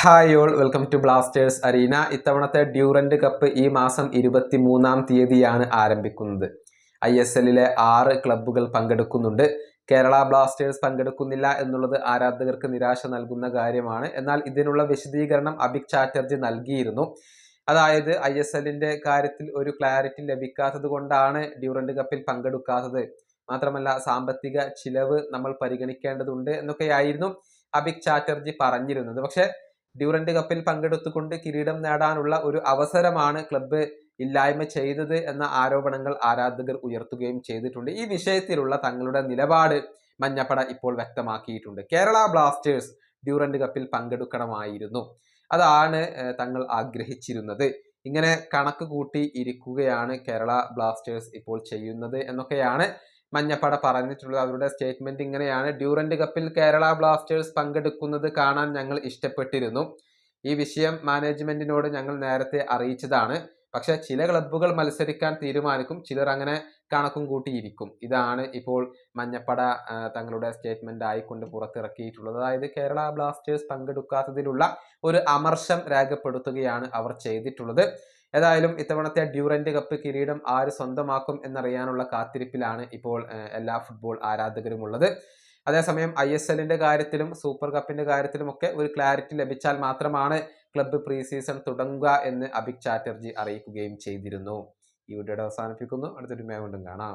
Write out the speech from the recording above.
Hi all, welcome to Blasters Arena. ഇത്തവണത്തെ Durand Cup ഈ മാസം 23-ാം തീയതിയാണ് ആരംഭിക്കുന്നത്. ISLലെ 6 ക്ലബ്ബുകൾ പങ്കെടുക്കുന്നുണ്ട്. കേരള ബ്ലാസ്റ്റേഴ്സ് പങ്കെടുക്കുന്നില്ല എന്നുള്ളത് ആരാധകർക്ക് നിരാശ നൽകുന്ന കാര്യമാണ്. എന്നാൽ ഇതിനുള്ള വിശദീകരണം അഭിക് ചാറ്റർജി നൽകിയിരുന്നു. അതായത് ISLന്റെ കാര്യത്തിൽ ഒരു ക്ലാരിറ്റി ലഭിക്കാത്തത് കൊണ്ടാണ് ഡ്യൂറന്റ് കപ്പിൽ പങ്കെടുക്കാത്തത്. മാത്രമല്ല സാമ്പത്തിക ചിലവ് നമ്മൾ പരിഗണിക്കേണ്ടതുണ്ട് എന്നൊക്കെയായിരുന്നു അഭിക് ചാറ്റർജി പറഞ്ഞിരുന്നത്. പക്ഷെ ഡ്യൂറന്റ് കപ്പിൽ പങ്കെടുത്തുകൊണ്ട് കിരീടം നേടാനുള്ള ഒരു അവസരമാണ് ക്ലബ്ബ് ഇല്ലായ്മ ചെയ്തത് എന്ന ആരോപണങ്ങൾ ആരാധകർ ഉയർത്തുകയും ചെയ്തിട്ടുണ്ട്. ഈ വിഷയത്തിലുള്ള തങ്ങളുടെ നിലപാട് മഞ്ഞപ്പട ഇപ്പോൾ വ്യക്തമാക്കിയിട്ടുണ്ട്. കേരള ബ്ലാസ്റ്റേഴ്സ് ഡ്യൂറന്റ് കപ്പിൽ പങ്കെടുക്കണമായിരുന്നു, അതാണ് തങ്ങൾ ആഗ്രഹിച്ചിരുന്നത്. ഇങ്ങനെ കണക്ക് കൂട്ടി ഇരിക്കുകയാണ് കേരള ബ്ലാസ്റ്റേഴ്സ് ഇപ്പോൾ ചെയ്യുന്നത് എന്നൊക്കെയാണ് മഞ്ഞപ്പട പറഞ്ഞിട്ടുള്ളത്. അവരുടെ സ്റ്റേറ്റ്മെന്റ് ഇങ്ങനെയാണ്: ഡ്യൂറന്റ് കപ്പിൽ കേരള ബ്ലാസ്റ്റേഴ്സ് പങ്കെടുക്കുന്നത് കാണാൻ ഞങ്ങൾ ഇഷ്ടപ്പെട്ടിരുന്നു. ഈ വിഷയം മാനേജ്മെന്റിനോട് ഞങ്ങൾ നേരത്തെ അറിയിച്ചതാണ്. പക്ഷെ ചില ക്ലബ്ബുകൾ മത്സരിക്കാൻ തീരുമാനിക്കും, ചിലർ അങ്ങനെ കണക്കും കൂട്ടിയിരിക്കും. ഇതാണ് ഇപ്പോൾ മഞ്ഞപ്പട തങ്ങളുടെ സ്റ്റേറ്റ്മെന്റ് ആയിക്കൊണ്ട് പുറത്തിറക്കിയിട്ടുള്ളത്. അതായത് കേരള ബ്ലാസ്റ്റേഴ്സ് പങ്കെടുക്കാത്തതിലുള്ള ഒരു അമർഷം രേഖപ്പെടുത്തുകയാണ് അവർ ചെയ്തിട്ടുള്ളത്. ഏതായാലും ഇത്തവണത്തെ ഡ്യൂറന്റ് കപ്പ് കിരീടം ആര് സ്വന്തമാക്കും എന്നറിയാനുള്ള കാത്തിരിപ്പിലാണ് ഇപ്പോൾ എല്ലാ ഫുട്ബോൾ ആരാധകരും ഉള്ളത്. അതേസമയം ISLന്റെ കാര്യത്തിലും സൂപ്പർ കപ്പിന്റെ കാര്യത്തിലും ഒക്കെ ഒരു ക്ലാരിറ്റി ലഭിച്ചാൽ മാത്രമാണ് ക്ലബ്ബ് പ്രീ സീസൺ തുടങ്ങുക എന്ന് അഭിക് ചാറ്റർജി അറിയിക്കുകയും ചെയ്തിരുന്നു. ഈ വീഡിയോയുടെ അവസാനിപ്പിക്കുന്നു. അടുത്തൊരു വീണ്ടും കാണാം.